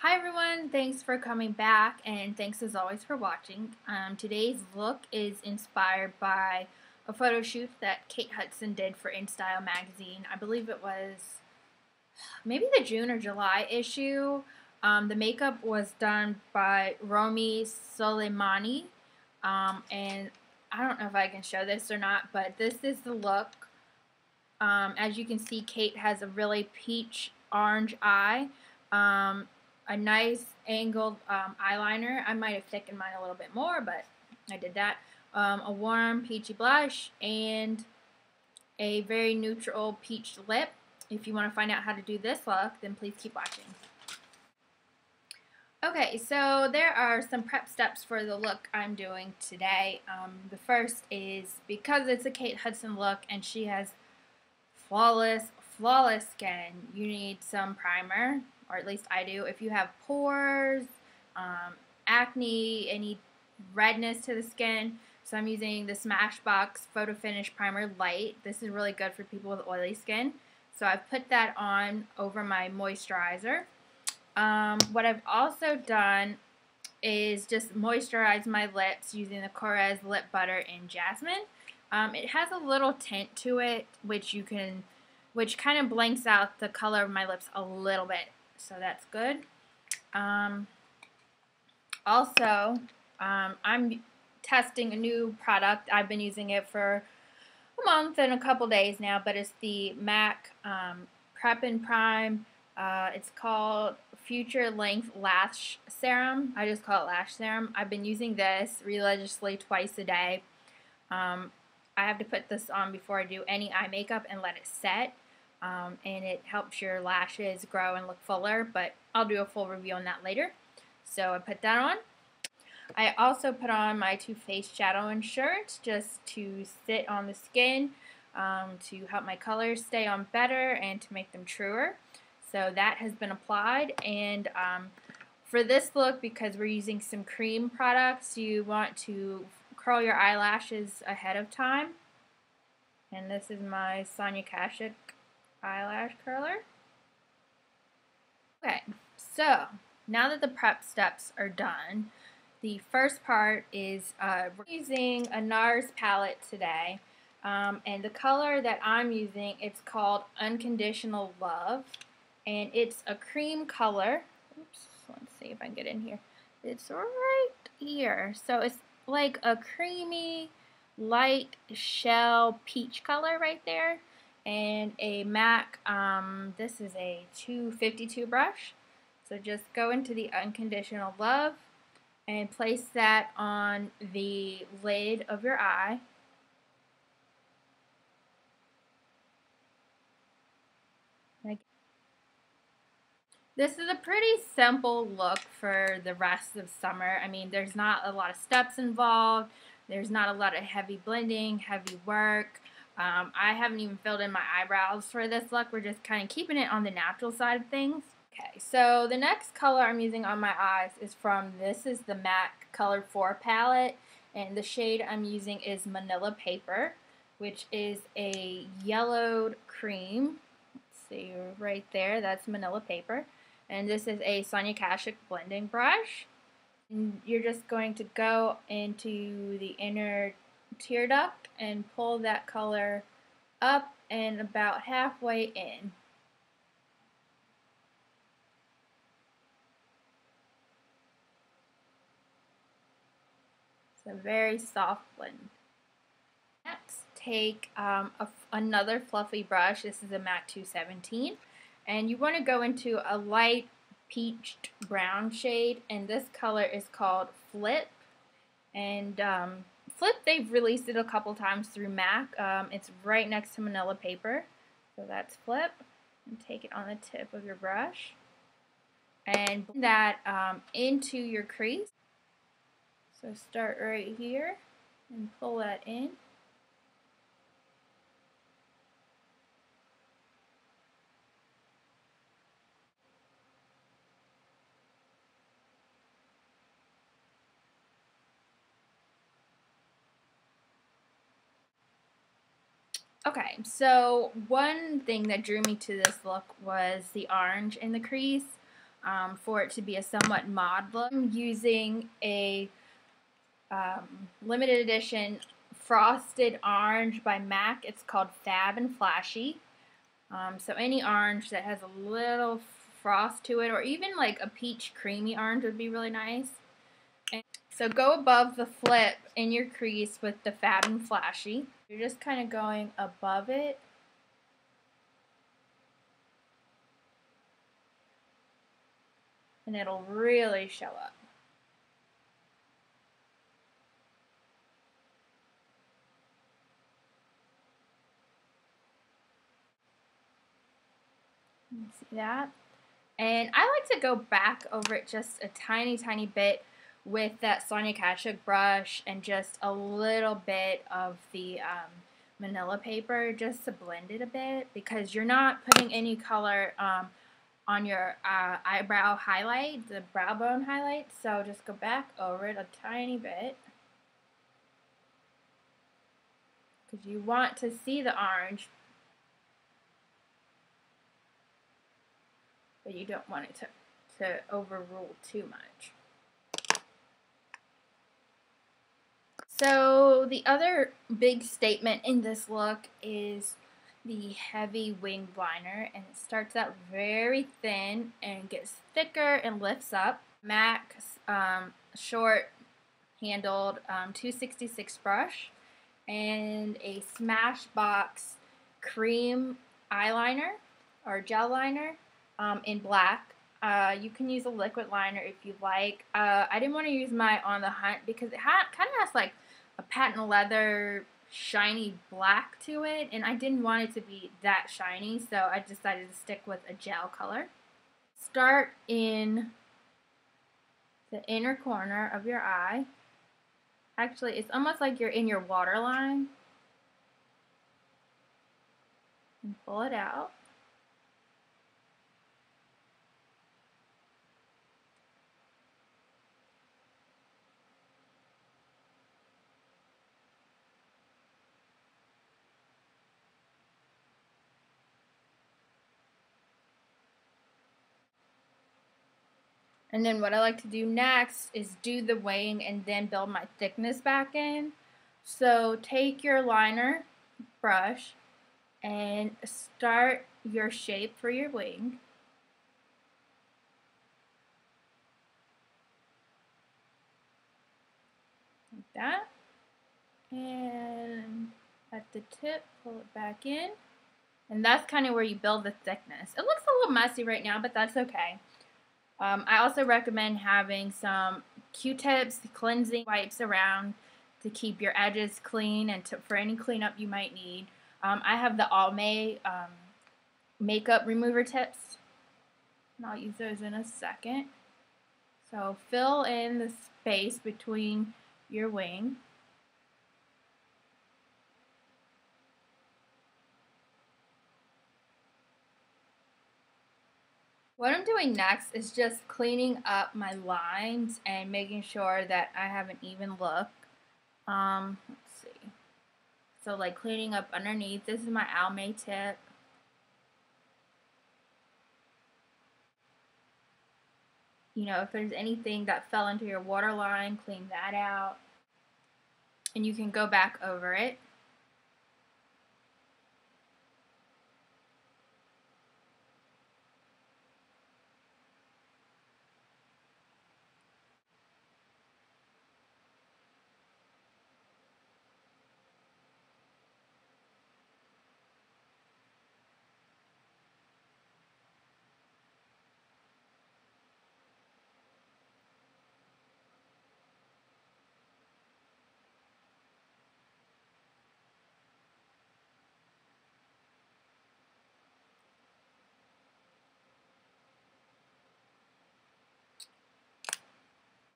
Hi everyone, thanks for coming back and thanks as always for watching. Today's look is inspired by a photo shoot that Kate Hudson did for InStyle magazine. I believe it was maybe the June or July issue. The makeup was done by Romy Soleimani, and I don't know if I can show this or not, but this is the look. As you can see, Kate has a really peach orange eye. A nice angled eyeliner. I might have thickened mine a little bit more, but I did that. A warm peachy blush and a very neutral peach lip. If you want to find out how to do this look, then please keep watching. Okay, so there are some prep steps for the look I'm doing today. The first is because it's a Kate Hudson look and she has flawless skin, you need some primer, or at least I do. If you have pores, acne, any redness to the skin, so I'm using the Smashbox Photo Finish Primer Light. This is really good for people with oily skin. So I've put that on over my moisturizer. What I've also done is just moisturize my lips using the Korres Lipbutter in Jasmine. It has a little tint to it, which kind of blanks out the color of my lips a little bit, so that's good. Also, I'm testing a new product. I've been using it for a month and a couple days now, but it's the MAC Prep and Prime. It's called Future Length Lash Serum. I just call it Lash Serum. I've been using this religiously twice a day. I have to put this on before I do any eye makeup and let it set. And it helps your lashes grow and look fuller, but I'll do a full review on that later. So I put that on. I also put on my Too Faced Shadow Insurance just to sit on the skin, to help my colors stay on better and to make them truer. So that has been applied, and for this look, because we're using some cream products, you want to curl your eyelashes ahead of time. And this is my Sonia Kashuk eyelash curler. Okay, so now that the prep steps are done, the first part is we're using a Nars palette today, and the color that I'm using, it's called Unconditional Love, and it's a cream color. Oops, let's see if I can get in here. It's right here, so it's like a creamy light shell peach color right there, and a MAC, this is a 252 brush. So just go into the Unconditional Love and place that on the lid of your eye. This is a pretty simple look for the rest of summer. I mean, there's not a lot of steps involved. There's not a lot of heavy blending, heavy work. I haven't even filled in my eyebrows for this look. We're just kind of keeping it on the natural side of things. Okay, so the next color I'm using on my eyes is this is the MAC Color 4 palette, and the shade I'm using is Manilla Paper, which is a yellowed cream. Let's see, right there, that's Manilla Paper. And this is a Sonia Kashuk blending brush. And you're just going to go into the inner tear duct and pull that color up and about halfway in. It's a very soft blend. Next, take another fluffy brush. This is a MAC 217. And you want to go into a light peached brown shade, and this color is called Flip. And Flip, they've released it a couple times through MAC. It's right next to Manilla Paper. So that's Flip. And take it on the tip of your brush. And blend that into your crease. So start right here and pull that in. Okay, so one thing that drew me to this look was the orange in the crease. for it to be a somewhat mod look. I'm using a limited edition frosted orange by MAC. It's called Fab and Flashy. So any orange that has a little frost to it, or even like a peach creamy orange would be really nice. And so go above the flip in your crease with the Fab and Flashy. You're just kind of going above it. And it'll really show up. You see that? And I like to go back over it just a tiny bit with that Sonia Kashuk brush and just a little bit of the Manilla paper just to blend it a bit, because you're not putting any color on your eyebrow highlight, the brow bone highlight. So just go back over it a tiny bit, because you want to see the orange, but you don't want it to overrule too much. So the other big statement in this look is the heavy winged liner, and it starts out very thin and gets thicker and lifts up. MAC short handled 266 brush and a Smashbox cream eyeliner or gel liner in black. You can use a liquid liner if you like. I didn't want to use my On the Hunt because it kind of has like a patent leather shiny black to it, and I didn't want it to be that shiny, so I decided to stick with a gel color. Start in the inner corner of your eye. Actually, it's almost like you're in your waterline. And pull it out. And then what I like to do next is do the wing and then build my thickness back in. So take your liner brush and start your shape for your wing. Like that. And at the tip, pull it back in. And that's kind of where you build the thickness. It looks a little messy right now, but that's okay. I also recommend having some Q-tips, cleansing wipes around to keep your edges clean and for any cleanup you might need. I have the Almay makeup remover tips, and I'll use those in a second. So fill in the space between your wing. What I'm doing next is just cleaning up my lines and making sure that I have an even look. Let's see. So like cleaning up underneath. This is my Almay tip. You know, if there's anything that fell into your waterline, clean that out. And you can go back over it.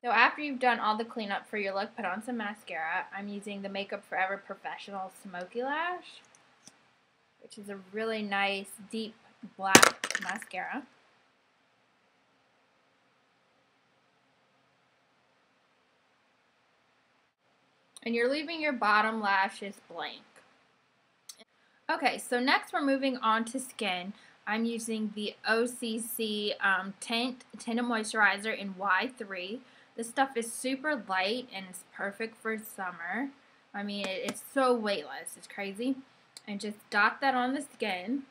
So after you've done all the cleanup for your look, put on some mascara. I'm using the Makeup Forever Professional Smoky Lash, which is a really nice deep black mascara. And you're leaving your bottom lashes blank. Okay, so next we're moving on to skin. I'm using the OCC Tint Tinted Moisturizer in Y3. This stuff is super light and it's perfect for summer. I mean, it's so weightless. It's crazy. And just dot that on the skin.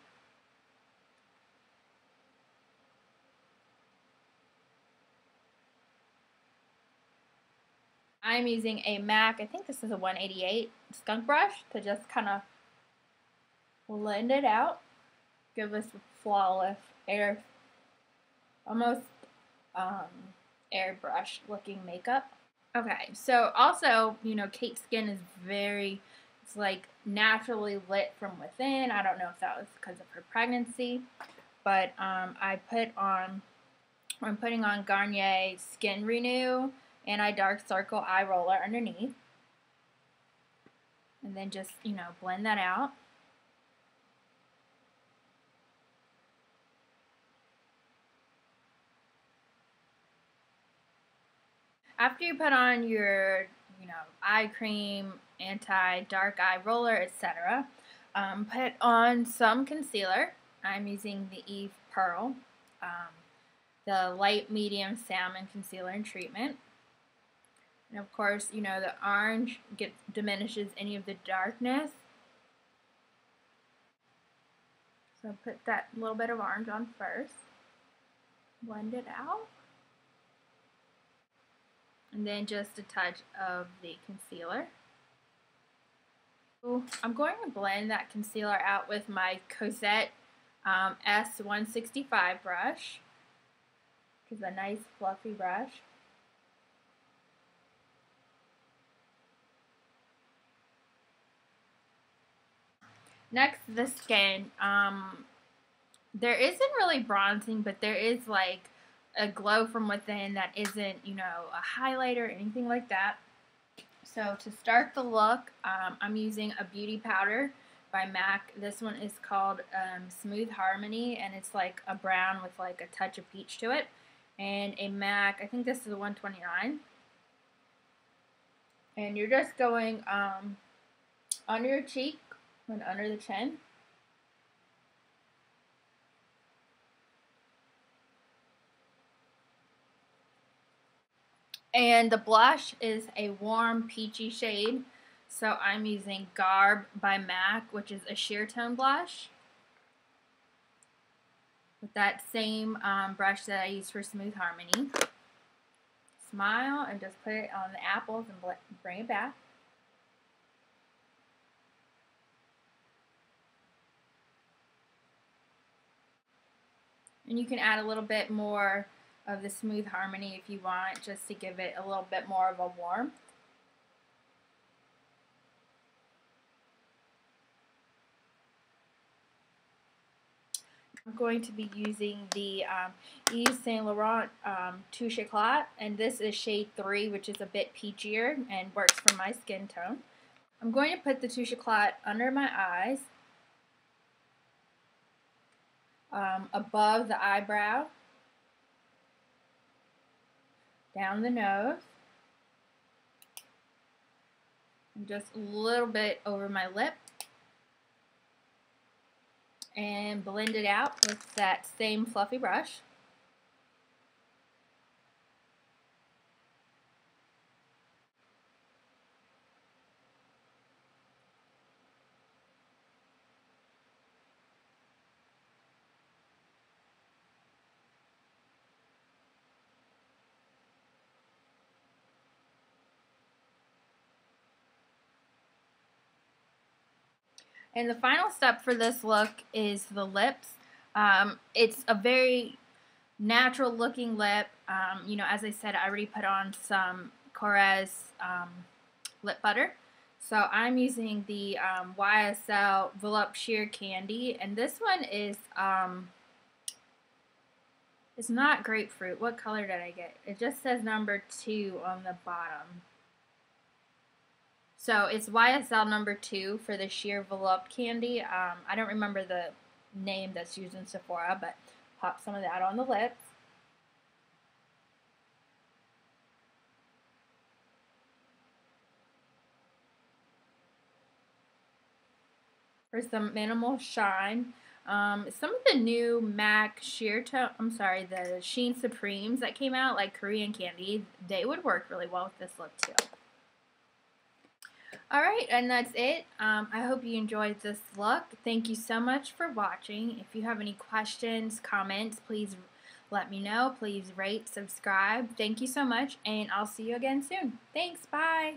I'm using a MAC, I think this is a 188 skunk brush to just kind of blend it out. Give us flawless almost airbrush looking makeup. Okay, so also, you know, Kate's skin is it's like naturally lit from within. I don't know if that was because of her pregnancy, but I'm putting on Garnier Skin Renew Anti-Dark Circle Eye Roller underneath. And then just, you know, blend that out. After you put on your, you know, eye cream, anti-dark eye roller, etc., put on some concealer. I'm using the Yves Pearl, the light medium salmon concealer and treatment. And of course, you know, the orange diminishes any of the darkness. So put that little bit of orange on first. Blend it out. And then just a touch of the concealer. I'm going to blend that concealer out with my Cosette S165 brush, which is a nice fluffy brush. Next, the skin. There isn't really bronzing, but there is like a glow from within that isn't, you know, a highlighter or anything like that. So to start the look, I'm using a beauty powder by MAC. This one is called Smooth Harmony, and it's like a brown with like a touch of peach to it. And a MAC, I think this is a 129. And you're just going under your cheek and under the chin. And the blush is a warm peachy shade. So I'm using Garb by MAC, which is a Sheertone blush. With that same brush that I use for Smooth Harmony. Smile and just put it on the apples and bring it back. And you can add a little bit more of the Smooth Harmony if you want, just to give it a little bit more of a warmth. I'm going to be using the Yves Saint Laurent Touche Eclat, and this is shade 3, which is a bit peachier and works for my skin tone. I'm going to put the Touche Eclat under my eyes, above the eyebrow, down the nose, and just a little bit over my lip, and blend it out with that same fluffy brush. And the final step for this look is the lips. It's a very natural looking lip. You know, as I said, I already put on some Korres lip butter. So I'm using the YSL Volupte Sheer Candy, and this one is it's not grapefruit. What color did I get? It just says number 2 on the bottom. So it's YSL number 2 for the Sheer Volupte Candy. I don't remember the name that's used in Sephora, but pop some of that on the lips. For some minimal shine, Some of the new MAC Sheertone, I'm sorry, the Sheen Supremes that came out, like Korean candy, they would work really well with this look too. Alright, and that's it. I hope you enjoyed this look. Thank you so much for watching. If you have any questions, comments, please let me know. Please rate, subscribe. Thank you so much, and I'll see you again soon. Thanks, bye!